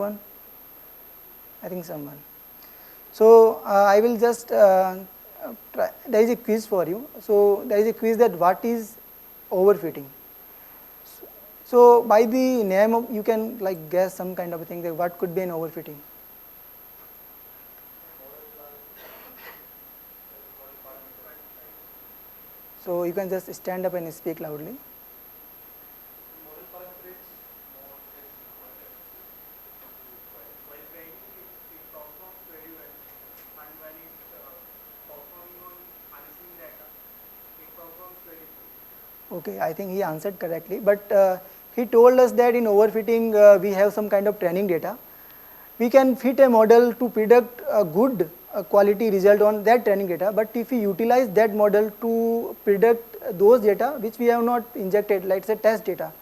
One, I think someone. So I will just try. There is a quiz for you. So there is a quiz that what is overfitting. So by the name of you can like guess some kind of a thing that what could be an overfitting. So you can just stand up and speak loudly. Okay, I think he answered correctly, but he told us that in overfitting we have some kind of training data. We can fit a model to predict a good quality result on that training data, but if we utilize that model to predict those data which we have not injected, like say test data,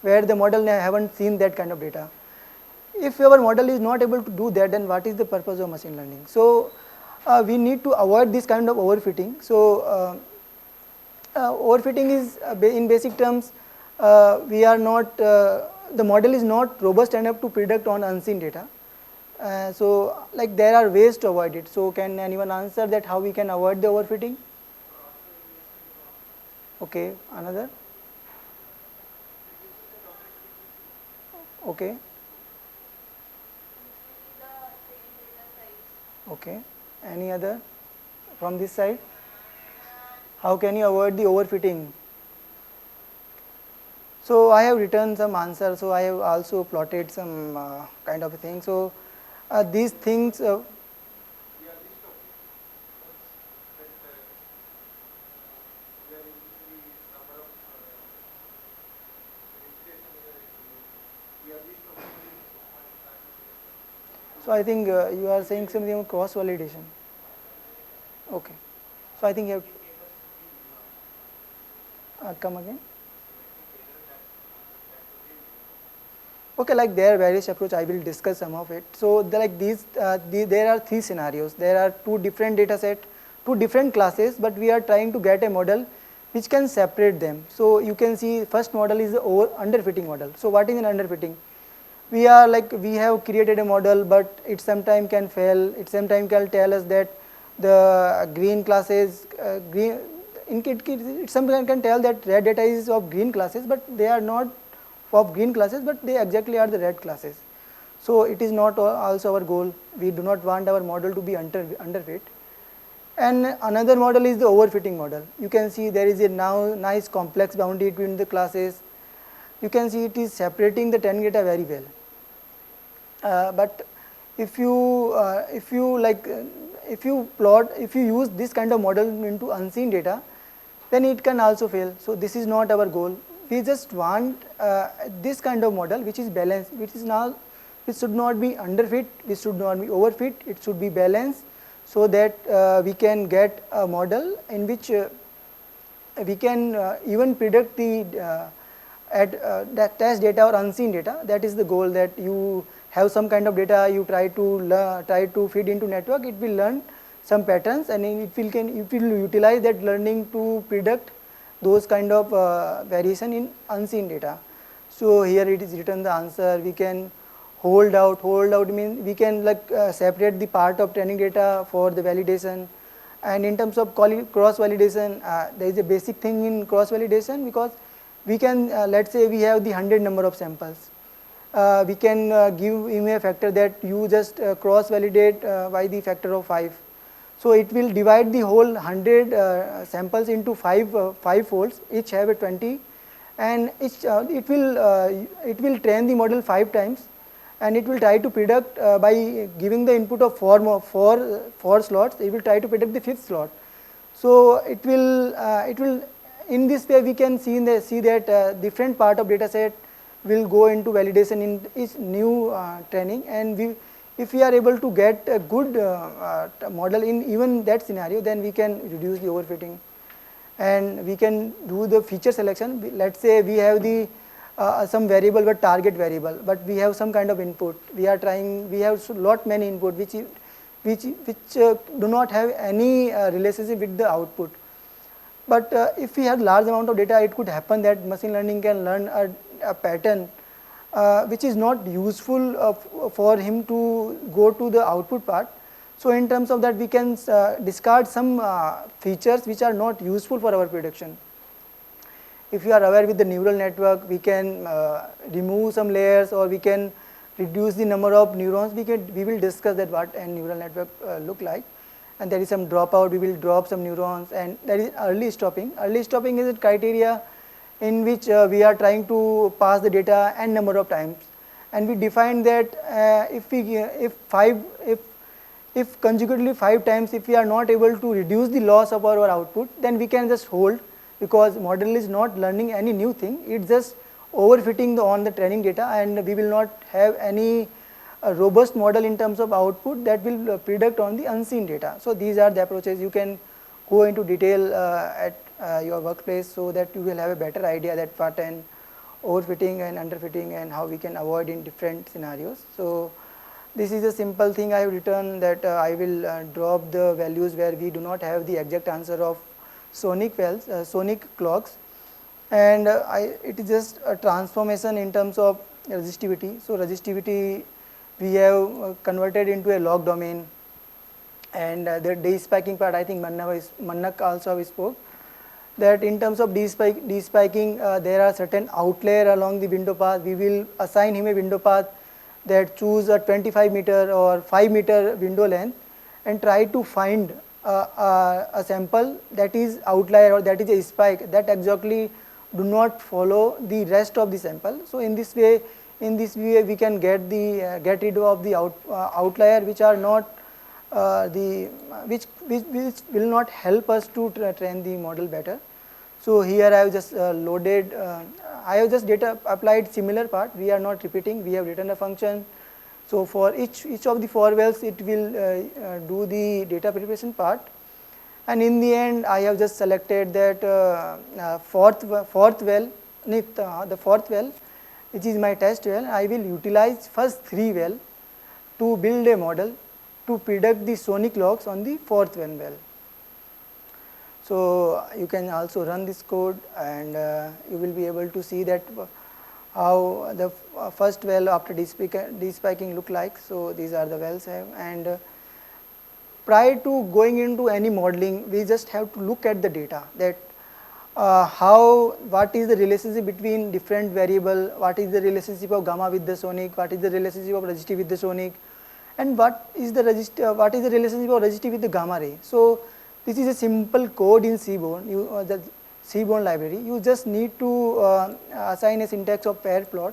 where the model haven't seen that kind of data. If our model is not able to do that, then what is the purpose of machine learning? So we need to avoid this kind of overfitting. So overfitting is in basic terms, we are not, the model is not robust enough to predict on unseen data. So like there are ways to avoid it. So can anyone answer that how we can avoid the overfitting? Okay, another? Okay. Okay. Any other from this side? How can you avoid the overfitting? So I have written some answers. So I have also plotted some kind of a thing. So these things. So I think you are saying something about cross validation. Okay. So I think you have come again. Okay, like there are various approach. I will discuss some of it. So like these, there are three scenarios. There are two different data set, two different classes, but we are trying to get a model which can separate them. So you can see first model is the underfitting model. So what is an underfitting? We are like we have created a model, but it sometimes can fail. It sometimes can tell us that the green classes green. It sometimes can tell that red data is of green classes, but they are not of green classes, but they exactly are the red classes. So it is not also our goal. We do not want our model to be underfit. And another model is the overfitting model. You can see there is a now nice complex boundary between the classes. You can see it is separating the training data very well. But if you if you use this kind of model into unseen data, then it can also fail. So this is not our goal. We just want this kind of model which is balanced, which should not be underfit, which should not be overfit. It should be balanced, so that we can get a model in which we can even predict the that test data or unseen data. That is the goal, that you have some kind of data, you try to feed into network, it will learn some patterns, and it will utilize that learning to predict those kind of variation in unseen data. So here it is written the answer. We can hold out means we can like separate the part of training data for the validation. And in terms of cross validation, there is a basic thing in cross validation, because we can let's say we have the 100 number of samples. We can give him a factor that you just cross validate by the factor of 5. So it will divide the whole 100 samples into 5 folds, each have a 20, and it will train the model 5 times, and it will try to predict by giving the input of 4 slots. It will try to predict the 5th slot. So it will in this way we can see that different part of data set will go into validation in each new training, and if we are able to get a good model in even that scenario, then we can reduce the overfitting, and we can do the feature selection. Let's say we have the some variable, but target variable, but we have some kind of input. We have lot many input which do not have any relationship with the output. But if we have large amount of data, it could happen that machine learning can learn a pattern which is not useful for him to go to the output part. So in terms of that, we can discard some features which are not useful for our prediction. If you are aware with the neural network, we can remove some layers, or we can reduce the number of neurons. We will discuss that what a neural network look like. And there is some dropout, we will drop some neurons, and there is early stopping. Early stopping is a criteria in which we are trying to pass the data n number of times, and we define that if consecutively 5 times, if we are not able to reduce the loss of our output, then we can just hold, because model is not learning any new thing, it's just overfitting on the training data, and we will not have any robust model in terms of output that will predict on the unseen data. So these are the approaches. You can go into detail at your workplace, so that you will have a better idea that what an overfitting and underfitting and how we can avoid in different scenarios. So this is a simple thing I have written, that I will drop the values where we do not have the exact answer of sonic wells, sonic clocks, and it is just a transformation in terms of resistivity. So resistivity we have converted into a log domain, and the despiking part, I think Mannak also spoke, that in terms of despiking, there are certain outlier along the window path. We will assign him a window path that choose a 25 meter or 5 meter window length, and try to find a sample that is outlier, or that is a spike that exactly do not follow the rest of the sample. So in this way we can get rid of the outlier which are not which will not help us to train the model better. So here I have just loaded, I have just data applied similar part. We are not repeating, we have written a function. So for each of the 4 wells, it will do the data preparation part, and in the end I have just selected that fourth well, the fourth well, which is my test well. I will utilize first 3 well to build a model to predict the sonic logs on the 4th well. So you can also run this code, and you will be able to see that how the first well after despiking look like. So these are the wells I have, and prior to going into any modeling, we just have to look at the data, that what is the relationship between different variable, what is the relationship of gamma with the sonic, what is the relationship of resistive with the sonic, and what is the relationship of resistive with the gamma ray. So this is a simple code in Seaborn, the Seaborn library. You just need to assign a syntax of pair plot.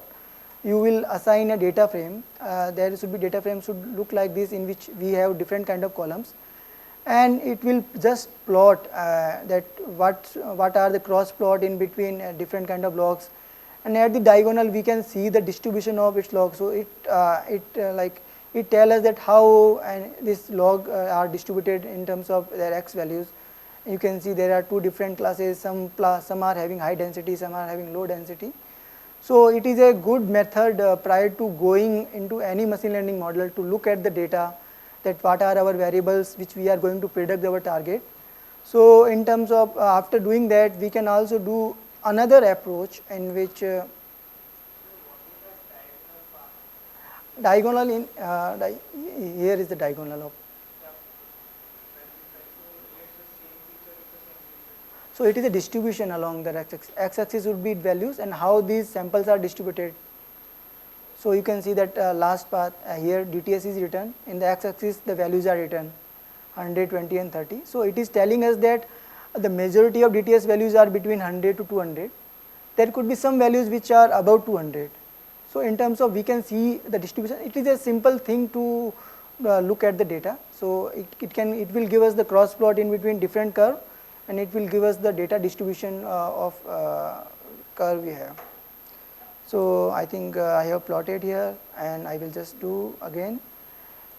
You will assign a data frame. There should be data frame should look like this, in which we have different kind of columns, and it will just plot that what are the cross plot in between different kind of logs, and at the diagonal we can see the distribution of its log. So it tells us that how this log are distributed in terms of their x values. You can see there are 2 different classes, some are having high density, some are having low density. So it is a good method prior to going into any machine learning model to look at the data, that what are our variables which we are going to predict our target. So in terms of after doing that, we can also do another approach in which diagonal in here is the diagonal of. So it is a distribution along the x-axis. X-axis would be values and how these samples are distributed. So you can see that last path here DTS is written, in the x-axis the values are written 100, 20 and 30. So it is telling us that the majority of DTS values are between 100 to 200. There could be some values which are above 200. So in terms of we can see the distribution, it is a simple thing to look at the data. So it will give us the cross plot in between different curve, and it will give us the data distribution of curve we have. So I think I have plotted here, and I will just do again.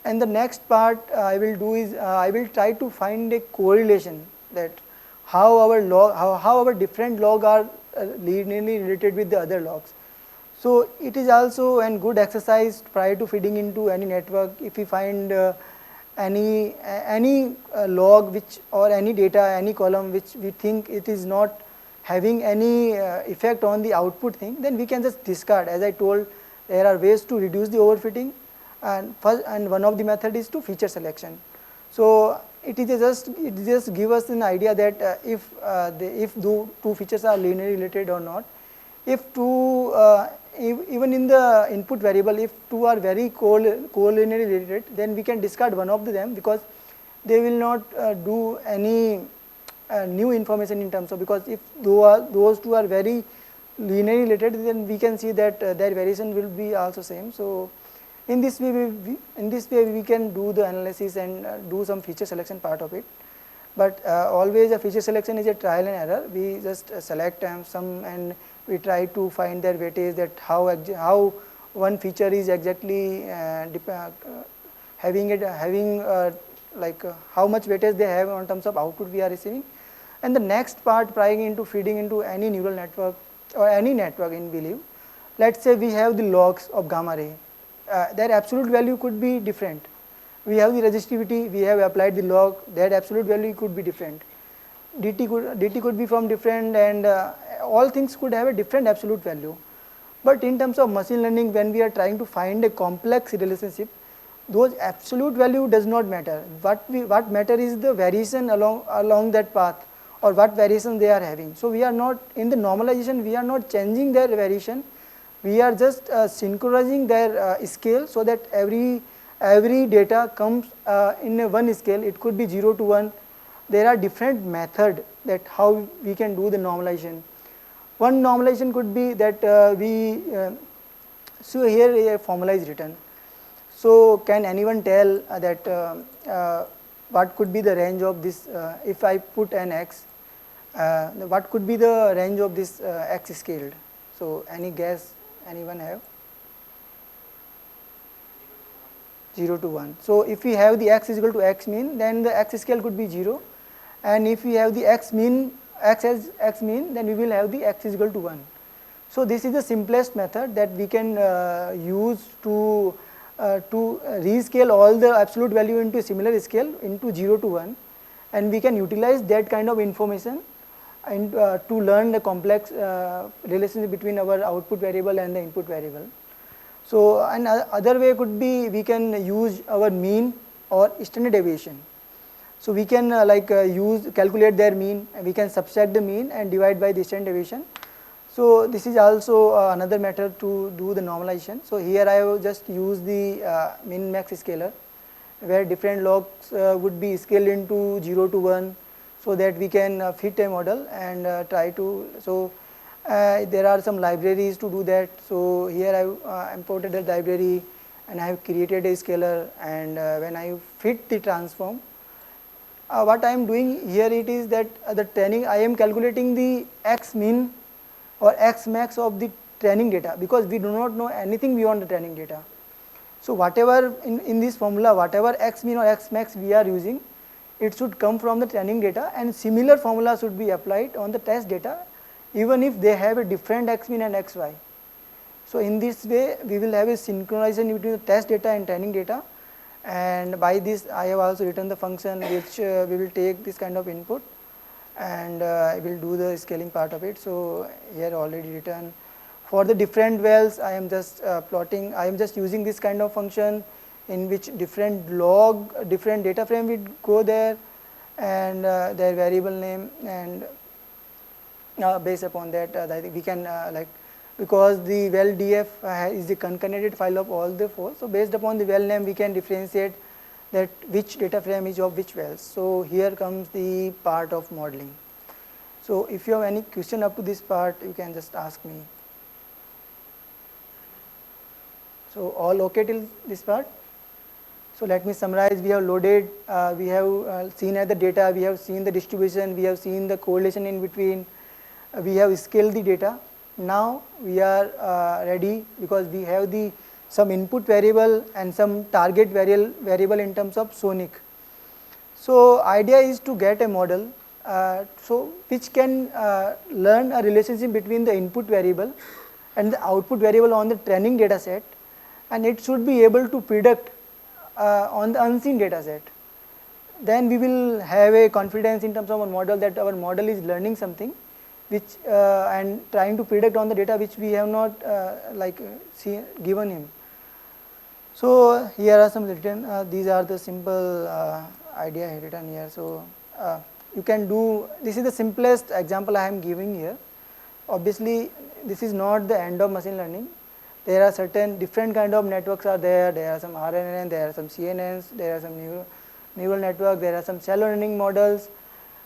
And the next part I will do is I will try to find a correlation, that how our different log are linearly related with the other logs. So it is also a good exercise prior to feeding into any network. If we find any log which, or any data, any column which we think it is not having any effect on the output thing, then we can just discard. As I told, There are ways to reduce the overfitting, and one of the method is to feature selection. So it just give us an idea that if two features are linearly related or not. If two even in the input variable, if two are very collinearly related, then we can discard one of them, because they will not do any new information in terms of, because if those two are very linearly related, then we can see that their variation will be also same. So in this way we can do the analysis and do some feature selection part of it. But always a feature selection is a trial and error. We just select some and we try to find their weightage, that how one feature is exactly having how much weightage they have on terms of output we are receiving. And the next part, prying into feeding into any neural network or any network in belief. Let's say we have the logs of gamma ray. Their absolute value could be different. We have the resistivity, we have applied the log, that absolute value could be different. dt could be from different, and all things could have a different absolute value. But in terms of machine learning, when we are trying to find a complex relationship, those absolute value does not matter. What matter is the variation along that path, or what variation they are having. So we are not in the normalization, we are not changing their variation, we are just synchronizing their scale, so that every data comes in a one scale. It could be 0 to 1. There are different methods that how we can do the normalization. One normalization could be that so here a formula is written. So can anyone tell that what could be the range of this, if I put an x, what could be the range of this x scaled? So any guess, anyone have? 0 to 1. So if we have the x is equal to x mean, then the x scale could be 0, and if we have the x as x mean, then we will have the x is equal to 1. So this is the simplest method that we can use to rescale all the absolute value into a similar scale into 0 to 1, and we can utilize that kind of information and to learn the complex relationship between our output variable and the input variable. So another way could be we can use our mean or standard deviation. So we can calculate their mean, and we can subtract the mean and divide by the standard deviation. So this is also another method to do the normalization. So here I have just used the min max scaler, where different logs would be scaled into 0 to 1, so that we can fit a model and try to. So there are some libraries to do that. So here I imported a library and I have created a scaler, and when I fit the transform, what I am doing here it is that the training, I am calculating the x min or x max of the training data, because we do not know anything beyond the training data. So whatever in this formula, whatever x min or x max we are using, it should come from the training data, and similar formula should be applied on the test data, even if they have a different x min and xy. So in this way we will have a synchronization between the test data and training data, and by this I have also written the function which we will take this kind of input, and I will do the scaling part of it. So here already written for the different wells, I am just plotting, I am just using this kind of function in which different different data frame will go there, and their variable name, and based upon that I think we can because the well df is the concatenated file of all the four. So based upon the well name we can differentiate that which data frame is of which wells. So here comes the part of modeling. So if you have any question up to this part, you can just ask me. So all okay till this part? So let me summarize. We have loaded, we have seen at the data, we have seen the distribution, we have seen the correlation in between, we have scaled the data. Now we are ready, because we have some input variable and some target variable in terms of sonic. So idea is to get a model which can learn a relationship between the input variable and the output variable on the training data set, and it should be able to predict on the unseen data set. Then we will have a confidence in terms of our model that our model is learning something, which and trying to predict on the data which we have not given him. So here are some written, these are the simple idea written here. So you can do, this is the simplest example I am giving here. Obviously this is not the end of machine learning. There are certain different kind of networks are there. There are some RNN, there are some CNNs, there are some neural network, there are some shallow learning models.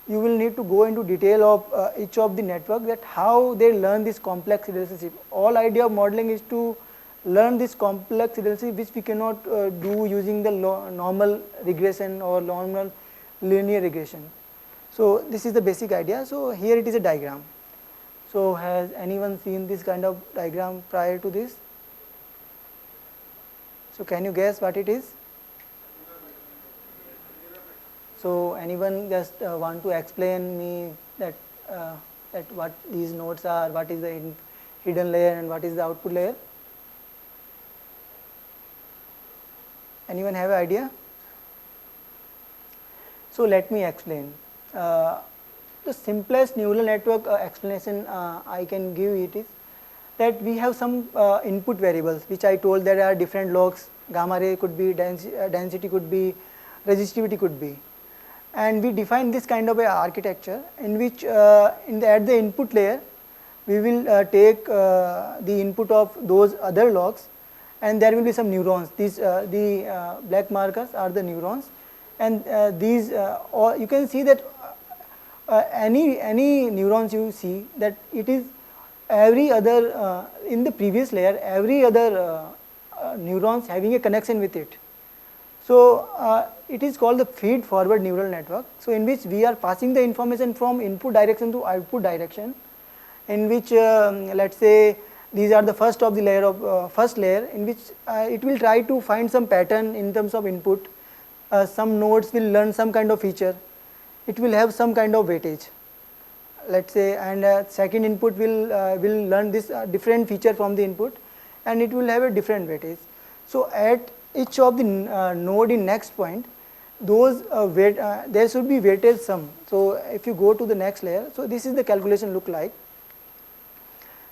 You will need to go into detail of each of the network, that how they learn this complex relationship. All idea of modeling is to learn this complex relationship which we cannot do using the normal regression or normal linear regression. So this is the basic idea. So here it is a diagram. So has anyone seen this kind of diagram prior to this? So can you guess what it is? So anyone just want to explain me that that what these nodes are, what is the hidden layer and what is the output layer? Anyone have an idea? So let me explain. The simplest neural network explanation I can give it is that we have some input variables which I told there are different logs, gamma ray could be, density could be, resistivity could be, and we define this kind of a architecture in which at the input layer we will take the input of those other logs, and there will be some neurons. These the black markers are the neurons, and these or you can see that any neurons you see, that it is every other in the previous layer, every other neurons having a connection with it. So it is called the feed forward neural network. So in which we are passing the information from input direction to output direction, in which let's say these are the first of the layer of first layer, in which it will try to find some pattern in terms of input. Some nodes will learn some kind of feature, it will have some kind of weightage, let's say, and second input will learn this different feature from the input, and it will have a different weightage. So at each of the node in next point, those there should be weightage sum. So if you go to the next layer, so this is the calculation look like.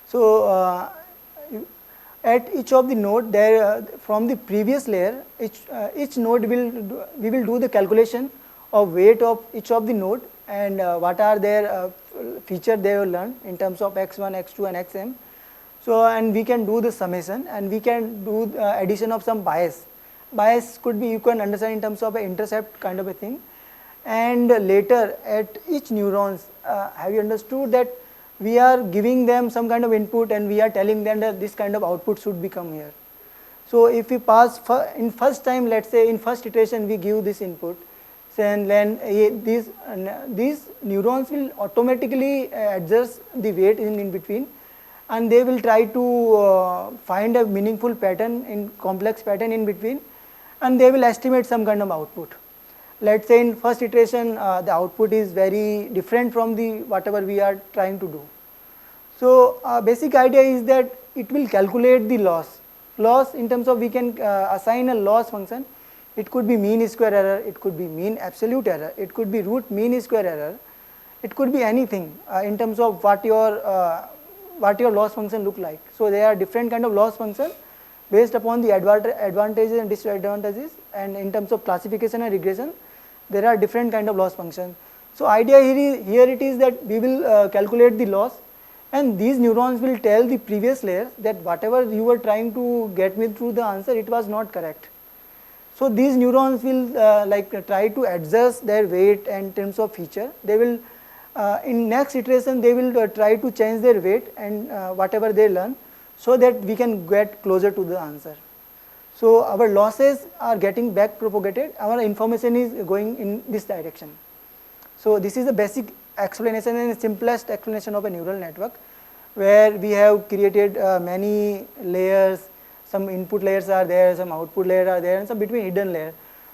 So at each of the node there from the previous layer, each node we will do the calculation of weight of each of the node, and what are their feature they will learn in terms of x1, x2 and xm. So and we can do the summation, and we can do addition of some bias. Bias could be, you can understand in terms of an intercept kind of a thing. And later at each neurons, have you understood that we are giving them some kind of input and we are telling them that this kind of output should become here. So if we pass in first time, let's say in first iteration we give this input, then these neurons will automatically adjust the weight in between, and they will try to find a meaningful pattern, in complex pattern in between, and they will estimate some kind of output. Let's say in first iteration the output is very different from the whatever we are trying to do. So basic idea is that it will calculate the loss in terms of, we can assign a loss function. It could be mean square error, it could be mean absolute error, it could be root mean square error, it could be anything in terms of what your loss function look like. So there are different kind of loss function based upon the advantages and disadvantages, and in terms of classification and regression there are different kind of loss function. So idea here it is that we will calculate the loss, and these neurons will tell the previous layers that whatever you were trying to get me through the answer, it was not correct. So these neurons will try to adjust their weight and in terms of feature. They will in next iteration they will try to change their weight and whatever they learn, so that we can get closer to the answer. So our losses are getting back propagated, our information is going in this direction. So this is the basic explanation and simplest explanation of a neural network, where we have created many layers. Some input layers are there, some output layers are there, and some between hidden layer.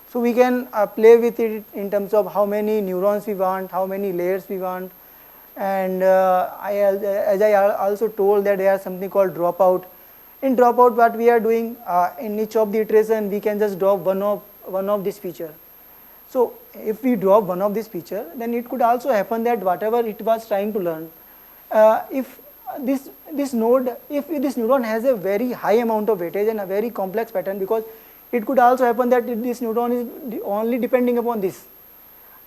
So we can play with it in terms of how many neurons we want, how many layers we want, and as I also told that there is something called dropout. In dropout, what we are doing in each of the iteration, we can just drop one of this feature. So if we drop one of this feature, then it could also happen that whatever it was trying to learn, if this node, if this neuron has a very high amount of weightage and a very complex pattern, because it could also happen that this neuron is only depending upon this.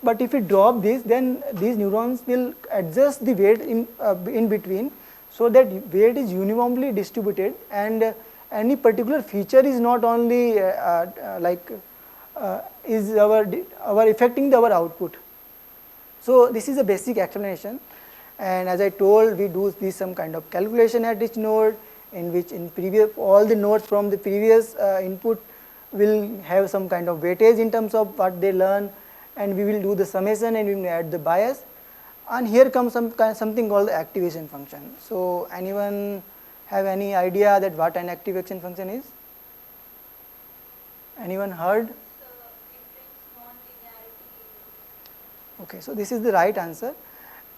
But if we drop this, then these neurons will adjust the weight in between, so that weight is uniformly distributed, and any particular feature is not only is our affecting our output. So this is a basic explanation, and as I told, we do this some kind of calculation at each node, in which in previous all the nodes from the previous input will have some kind of weightage in terms of what they learn, and we will do the summation and we will add the bias. And here comes something called the activation function. So anyone have any idea that what an activation function is? Anyone heard? Okay, so this is the right answer.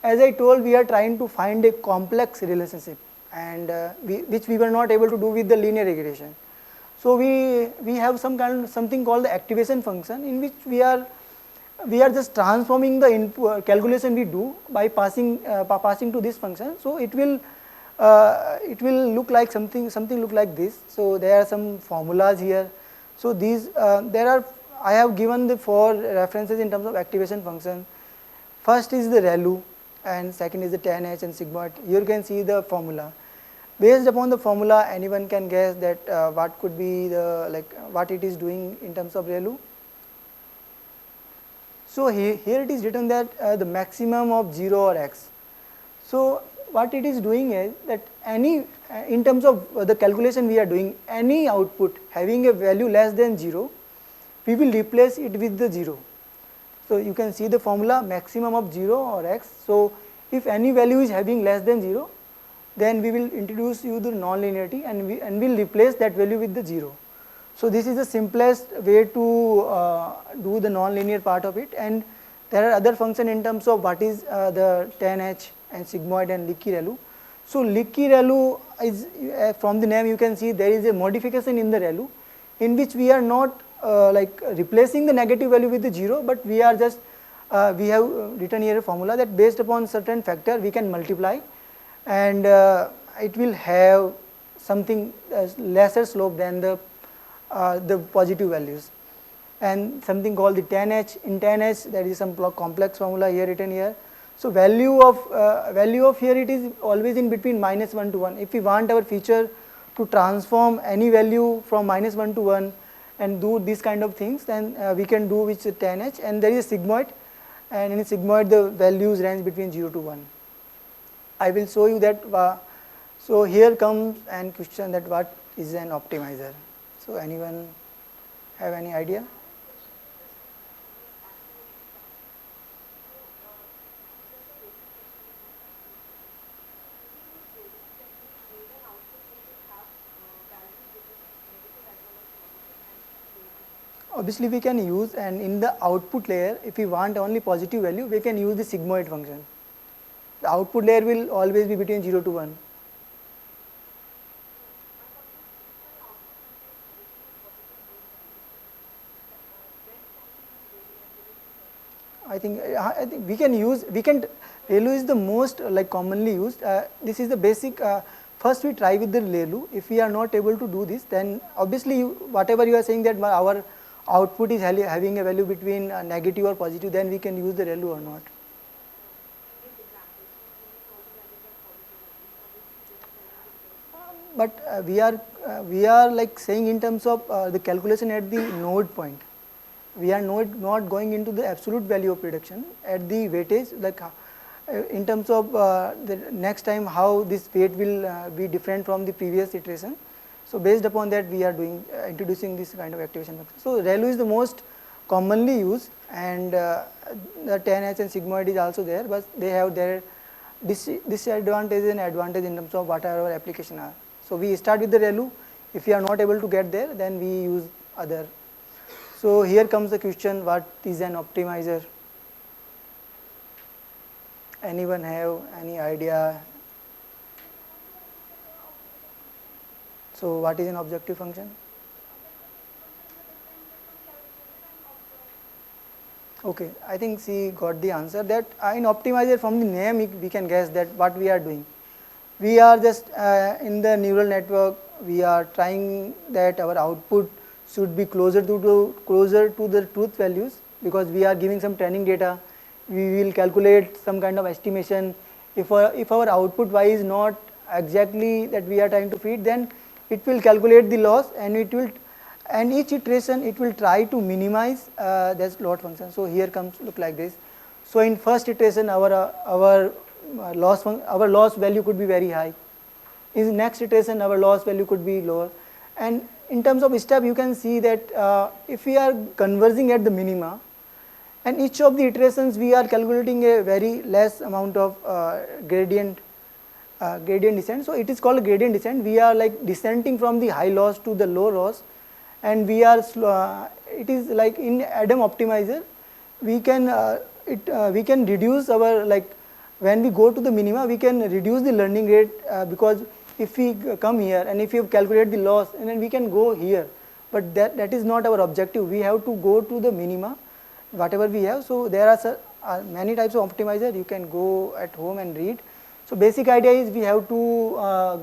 As I told, we are trying to find a complex relationship, and which we were not able to do with the linear regression. So we have something called the activation function, in which we are just transforming the input calculation we do by passing to this function. So it will look like something look like this. So there are some formulas here. So these I have given the 4 references in terms of activation function. First is the ReLU, and second is the tan H and sigmoid. Here you can see the formula. Based upon the formula, anyone can guess that what could be the what it is doing in terms of ReLU. So here it is written that the maximum of 0 or x. So what it is doing is that in terms of the calculation we are doing, any output having a value less than 0, we will replace it with the 0. So you can see the formula, maximum of 0 or x. So if any value is having less than 0, then we will introduce you the non-linearity, and we'll replace that value with the 0. So this is the simplest way to do the non-linear part of it, and there are other functions in terms of what is the tan H and sigmoid and leaky ReLU. So leaky ReLU is from the name you can see there is a modification in the ReLU, in which we are not replacing the negative value with the 0, but we are just we have written here a formula that based upon certain factor we can multiply, and it will have something lesser slope than the positive values, and something called the tan H. In tan H there is some complex formula here written here. So value of here it is always in between -1 to 1. If we want our feature to transform any value from -1 to 1 and do these kind of things, then we can do with tan H, and there is a sigmoid, and in sigmoid the values range between 0 to 1. I will show you that. So here comes an question that what is an optimizer. So anyone have any idea? Obviously we can use, and in the output layer, if we want only positive value, we can use the sigmoid function. The output layer will always be between 0 to 1. I think we can use, ReLU is the most commonly used. This is the basic. First we try with the ReLU. If we are not able to do this, then obviously whatever you are saying that our output is having a value between negative or positive, then we can use the ReLU or not. But we are like saying in terms of the calculation at the node point. We are not going into the absolute value of prediction at the weightage, in terms of the next time how this weight will be different from the previous iteration. So based upon that we are doing introducing this kind of activation function. So ReLU is the most commonly used, and the tan H and sigmoid is also there, but they have their disadvantage and advantage in terms of what our application are. So we start with the ReLU. If we are not able to get there, then we use other. So here comes the question, what is an optimizer? Anyone have any idea? So what is an objective function? Okay, I think she got the answer that in optimizer from the name we can guess that what we are doing. We are just in the neural network, we are trying that our output should be closer to the truth values, because we are giving some training data. We will calculate some kind of estimation. If our output y is not exactly that we are trying to feed, then it will calculate the loss, and it will, and each iteration it will try to minimize this loss function. So here comes look like this. So in first iteration our loss value could be very high. In next iteration our loss value could be lower, and in terms of step you can see that if we are converging at the minima, and each of the iterations we are calculating a very less amount of gradient descent. So it is called gradient descent. We are like descending from the high loss to the low loss, and we are it is like in Adam optimizer we can we can reduce our, like when we go to the minima we can reduce the learning rate, because if we come here and if you calculate the loss, and then we can go here, but that is not our objective. We have to go to the minima whatever we have. So there are many types of optimizer, you can go at home and read. So basic idea is we have to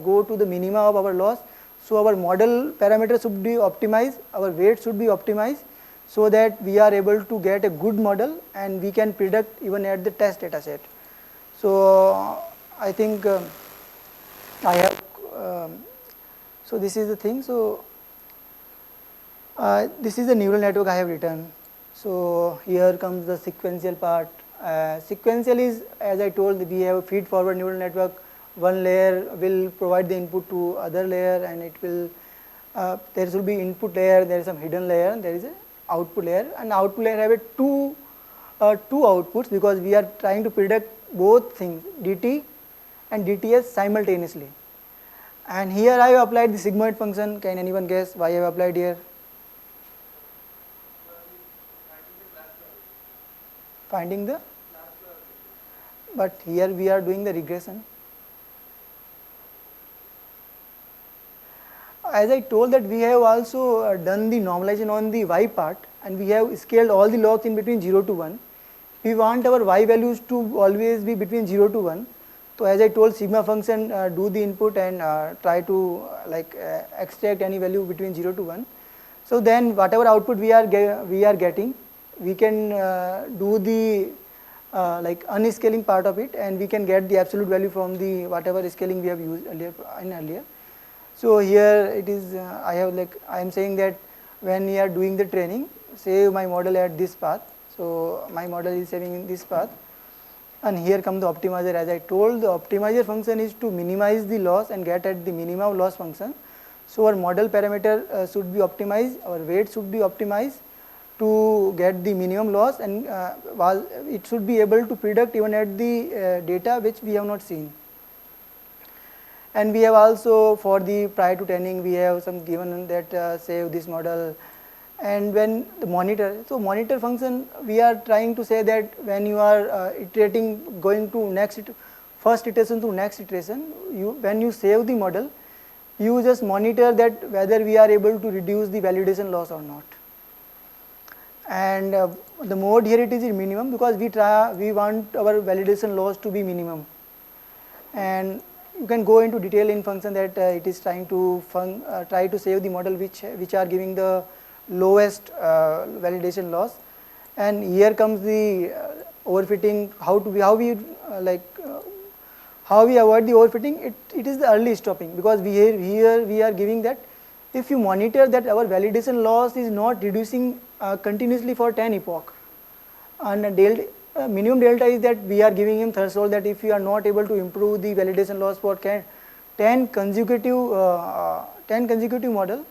go to the minima of our loss. So our model parameters should be optimized, our weight should be optimized, so that we are able to get a good model and we can predict even at the test data set. So I think I have, so this is the thing. So this is the neural network I have written. So here comes the sequential part. Sequential is, as I told, we have a feed forward neural network. One layer will provide the input to other layer, and it will there should be input layer, there is some hidden layer, and there is a output layer, and output layer have a two outputs, because we are trying to predict both things, dt and dts simultaneously. And here I have applied the sigmoid function. Can anyone guess why I have applied here? Finding the, but here we are doing the regression. As I told that we have also done the normalization on the y part, and we have scaled all the logs in between 0 to 1. We want our y values to always be between 0 to 1. So as I told, sigma function do the input and try to extract any value between 0 to 1. So then whatever output we are getting, we can do the unscaling part of it, and we can get the absolute value from the whatever scaling we have used earlier. So here it is, I am saying that when we are doing the training, save my model at this path. So my model is saving in this path, and here comes the optimizer. As I told, the optimizer function is to minimize the loss and get at the minimum loss function. So our model parameter should be optimized, our weight should be optimized to get the minimum loss, and it should be able to predict even at the data which we have not seen. And we have also, for the prior to training, we have some given that save this model. And when the monitor, so monitor function, we are trying to say that when you are iterating, going to first iteration to next iteration, when you save the model, you just monitor that whether we are able to reduce the validation loss or not. And the mode here it is in minimum, because we want our validation loss to be minimum. And you can go into detail in function that it is trying to try to save the model which are giving the lowest validation loss. And here comes the overfitting. How we avoid the overfitting? It is the early stopping, because here we are giving that if you monitor that our validation loss is not reducing continuously for 10 epoch, and minimum delta is that we are giving him threshold that if you are not able to improve the validation loss for 10 consecutive model,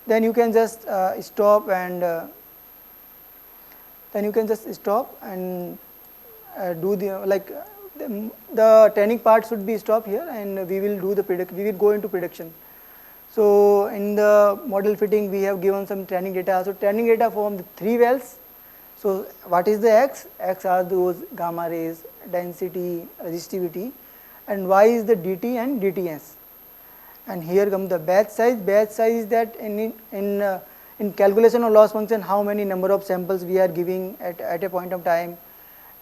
then you can just stop, and do the training part should be stopped here, and we will do we will go into prediction. So in the model fitting we have given some training data. So training data from the 3 wells. So what is the x? X are those gamma rays, density, resistivity, and y is the dt and dts. And here comes the batch size. Batch size is that in in calculation of loss function how many number of samples we are giving at a point of time,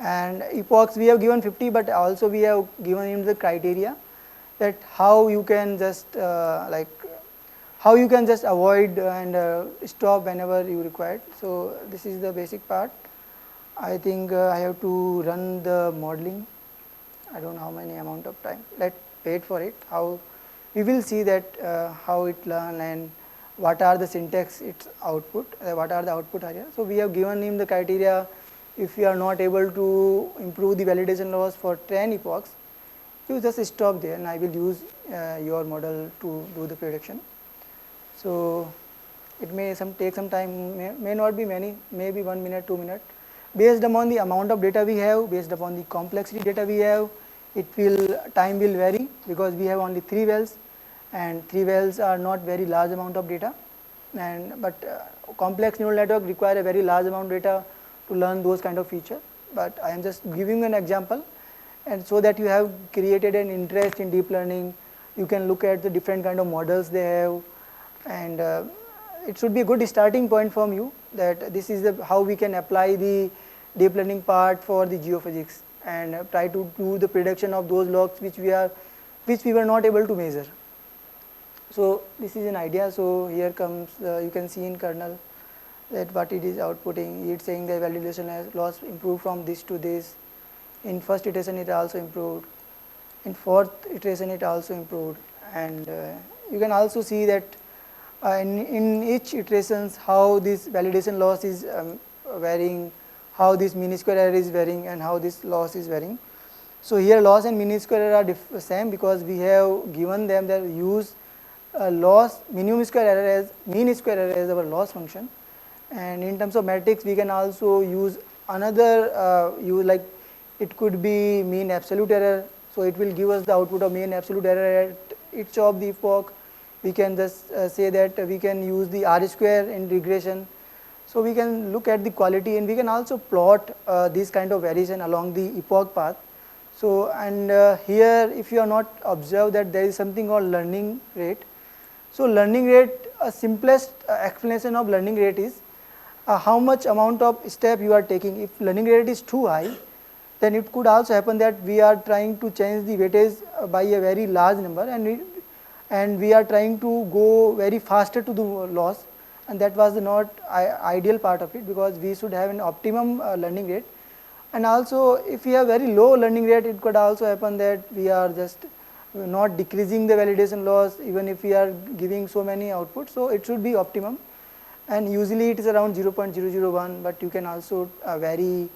and epochs we have given 50, but also we have given him the criteria that how you can just how you can just avoid and stop whenever you require. So this is the basic part. I think I have to run the modeling. I don't know how many amount of time. Let's wait for it. How we will see that how it learn and what are the syntax its output, what are the output areas. So we have given him the criteria. If you are not able to improve the validation loss for 10 epochs, you just stop there, and I will use your model to do the prediction. So it may take some time, may not be many, maybe 1 minute, 2 minutes. Based upon the amount of data we have, based upon the complexity data we have, time will vary, because we have only 3 wells, and 3 wells are not very large amount of data, but complex neural network require a very large amount of data to learn those kind of features. But I am just giving an example, and so that you have created an interest in deep learning. You can look at the different kind of models they have, and it should be a good starting point from you, that this is how we can apply the deep learning part for the geophysics, and try to do the prediction of those logs which we were not able to measure. So this is an idea. So here comes you can see in kernel that what it is outputting. It's saying the validation loss improved from this to this. In first iteration it also improved. In fourth iteration it also improved, and you can also see that in each iterations how this validation loss is varying, how this mean square error is varying, and how this loss is varying. So here loss and mean square error are same, because we have given them the use loss minimum square error as mean square error as our loss function. And in terms of metrics, we can also use another like it could be mean absolute error. So it will give us the output of mean absolute error at each of the epoch. We can just say that we can use the R square in regression. So we can look at the quality, and we can also plot this kind of variation along the epoch path. So and here if you are not observed that there is something called learning rate. So learning rate, simplest explanation of learning rate is how much amount of step you are taking. If learning rate is too high, then it could also happen that we are trying to change the weightage by a very large number, and we are trying to go very faster to the loss, and that was the not ideal part of it, because we should have an optimum learning rate. And also if we have very low learning rate, it could also happen that we are just not decreasing the validation loss even if we are giving so many outputs. So it should be optimum, and usually it is around 0.001, but you can also vary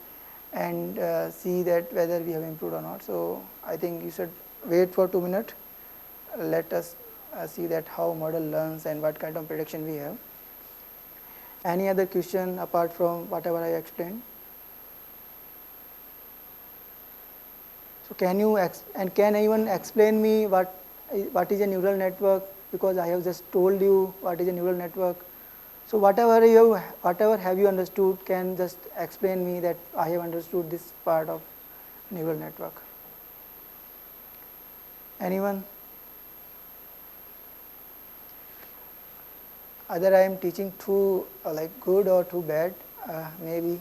and see that whether we have improved or not. So I think you should wait for 2 minutes. Let us see that how model learns and what kind of prediction we have. Any other question apart from whatever I explained? So can anyone explain me what is a neural network? Because I have just told you what is a neural network. So whatever have you understood, can just explain me that I have understood this part of neural network. Anyone? Either I am teaching too like good or too bad, maybe.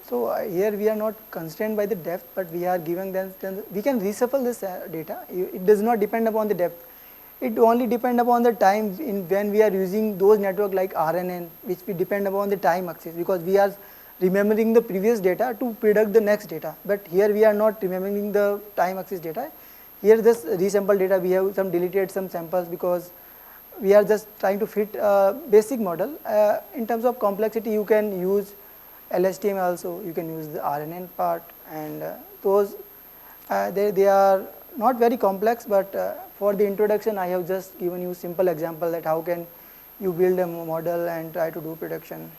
So here we are not constrained by the depth, but we are giving them, we can reshuffle this data. It does not depend upon the depth. It only depends upon the time when we are using those network like RNN, which we depend upon the time axis, because we are remembering the previous data to predict the next data. But here we are not remembering the time axis data. Here this resample data, we have deleted some samples, because we are just trying to fit a basic model. In terms of complexity, you can use LSTM also, you can use the RNN part, and those they are not very complex, but for the introduction I have just given you simple example that how can you build a model and try to do prediction.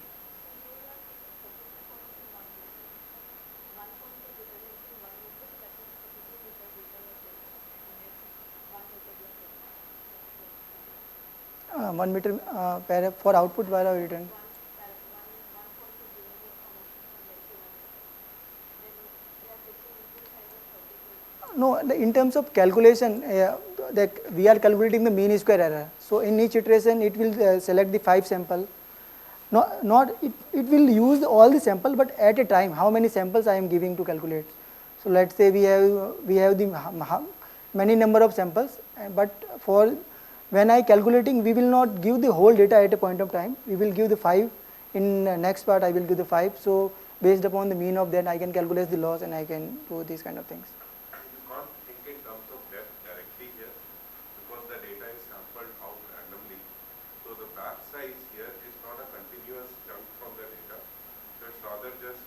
One meter for output wire written. No, in terms of calculation, we are calculating the mean square error. So in each iteration, it will select the 5 sample. Not it will use all the sample, but at a time, how many samples I am giving to calculate. So let's say we have the many number of samples, but for when I calculating, we will not give the whole data at a point of time. We will give the 5. In next part, I will give the 5. So based upon the mean of that, I can calculate the loss and I can do these kind of things. You can't think in terms of depth directly here because the data is sampled out randomly. So the batch size here is not a continuous chunk from the data. So it's rather just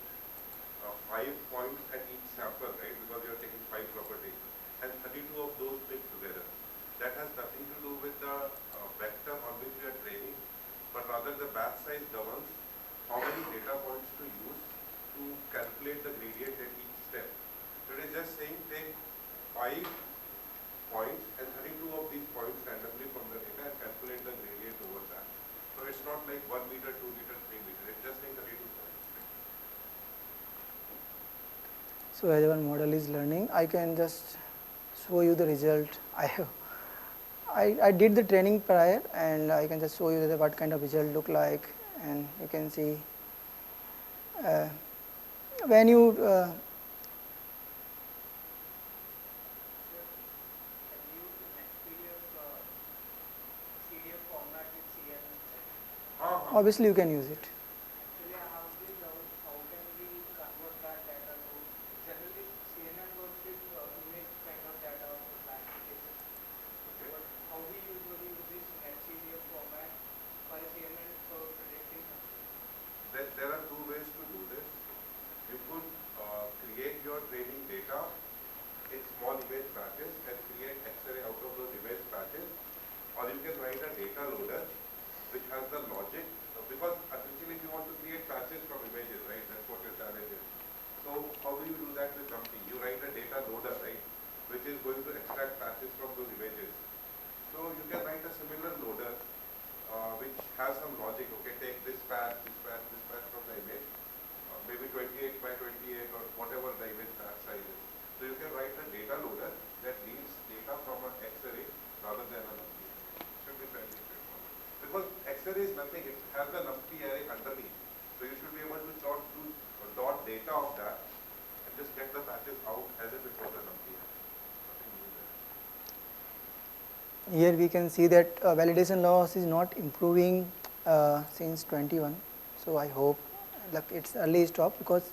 5 points at each sample, right? Because you're taking 5 properties and 32 of those mixed together. That has nothing to do with the vector on which we are training, but rather the batch size governs how many data points to use to calculate the gradient at each step. So it is just saying take 5 points and 32 of these points randomly from the data and calculate the gradient over that. So it's not like 1 meter, 2 meter, 3 meter. It's just like 32 points. So as our model is learning, I can just show you the result. I did the training prior, and I can just show you what kind of result look like, and you can see when you obviously you can use it. There are 2 ways to do this. You could create your training data in small image patches and create X-ray out of those image patches, or you can write a data loader which has the logic, because essentially if you want to create patches from images, right, that's what your challenge is. So how do you do that with something? You write a data loader, right, which is going to extract patches from those images. So you can write a similar loader which has some logic. Okay, take this patch, this patch, this patch from the image, maybe 28 by 28 or whatever the image patch size is. So you can write a data loader that reads data from an X-ray rather than a numpty. Should be fairly straightforward. Because X-ray is nothing, it has the numpty array underneath. So you should be able to dot data of that and just get the patches out as if it was a numpty array. Nothing new there. Here we can see that validation loss is not improving since 21. So I hope it's early stop, because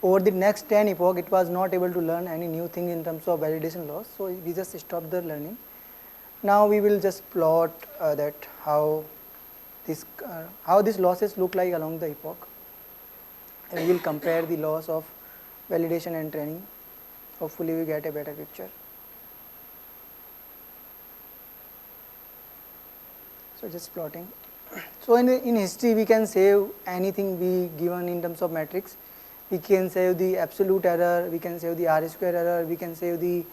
over the next 10 epoch it was not able to learn any new thing in terms of validation loss. So we just stopped the learning. Now we will just plot that how these losses look like along the epoch. And we will compare the loss of validation and training. Hopefully we get a better picture. So just plotting. So in history we can save anything we given in terms of matrix. We can save the absolute error, we can save the R square error, we can save the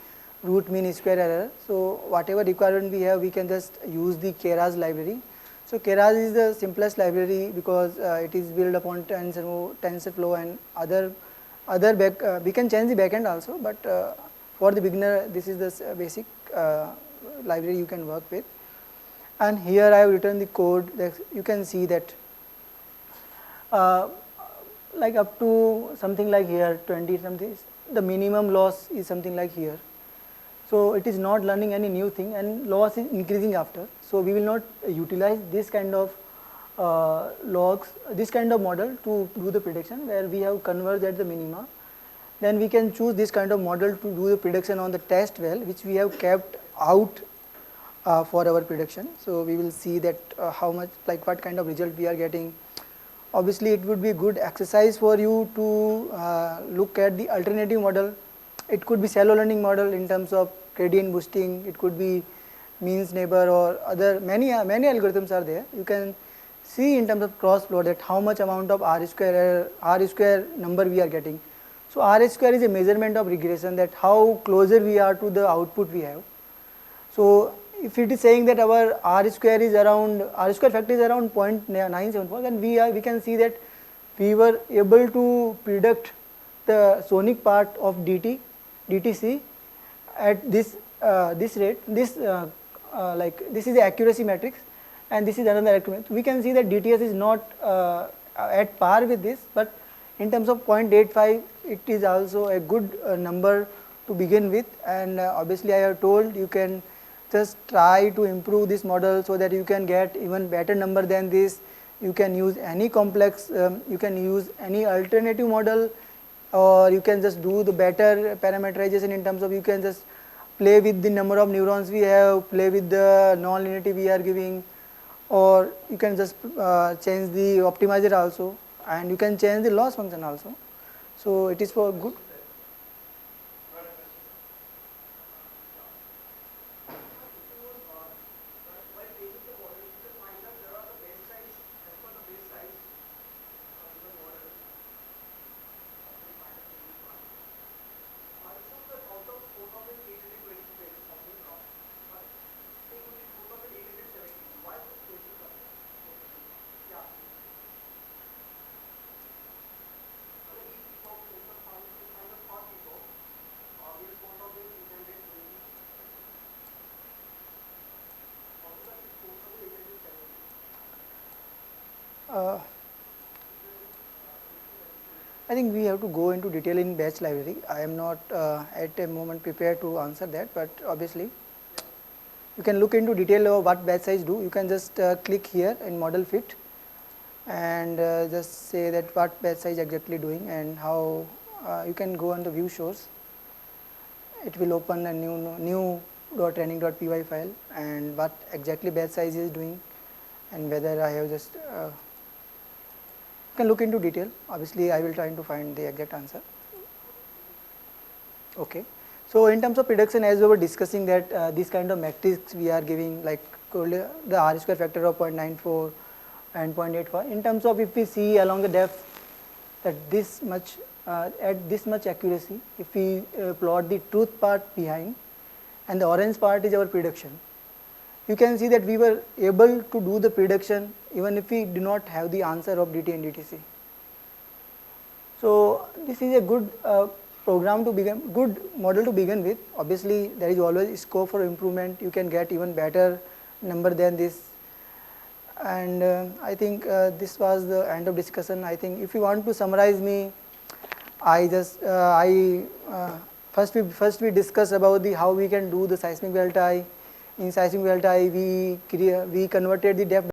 root mean square error. So whatever requirement we have, we can just use the Keras library. So Keras is the simplest library because it is built upon TensorFlow and other we can change the backend also, but for the beginner this is the basic library you can work with. And here I have written the code that you can see that like up to something like here 20 something, the minimum loss is something like here. So it is not learning any new thing, and loss is increasing after. So we will not utilize this kind of logs, this kind of model to do the prediction where we have converged at the minima. Then we can choose this kind of model to do the prediction on the test well, which we have kept out for our prediction. So we will see that how much, like what kind of result we are getting. Obviously it would be a good exercise for you to look at the alternative model. It could be shallow learning model in terms of gradient boosting, it could be means neighbor or other many algorithms are there. You can see in terms of cross plot that how much amount of R square number we are getting. So R square is a measurement of regression, that how closer we are to the output we have. So if it is saying that our R square factor is around 0.974, then we can see that we were able to predict the sonic part of DTC at this rate, like this is the accuracy matrix, and this is another accuracy. We can see that DTS is not at par with this, but in terms of 0.85, it is also a good number to begin with. And obviously, I have told you can just try to improve this model so that you can get even better number than this. You can use any complex, you can use any alternative model, or you can just do the better parameterization in terms of you can just play with the number of neurons we have, play with the non-linearity we are giving, or you can just change the optimizer also, and you can change the loss function also. So it is for good. Uh, I think we have to go into detail in batch library. I am not at a moment prepared to answer that, but obviously you can look into detail of what batch size do. You can just click here in model fit and just say that what batch size exactly doing and how you can go on the view source. It will open a new .training.py file and what exactly batch size is doing, and whether I have just can look into detail. Obviously, I will try to find the exact answer. Okay. So in terms of prediction, as we were discussing that this kind of metrics we are giving, like the R square factor of 0.94 and 0.84. In terms of if we see along the depth that this much at this much accuracy, if we plot the truth part behind, and the orange part is our prediction, you can see that we were able to do the prediction even if we do not have the answer of DT and DTC. So this is a good program to begin, good model to begin with. Obviously, there is always scope for improvement. You can get even better number than this. And I think this was the end of discussion. I think if you want to summarize me, I just first we discuss about the how we can do the seismic delta I. In seismic delta I, we converted the depth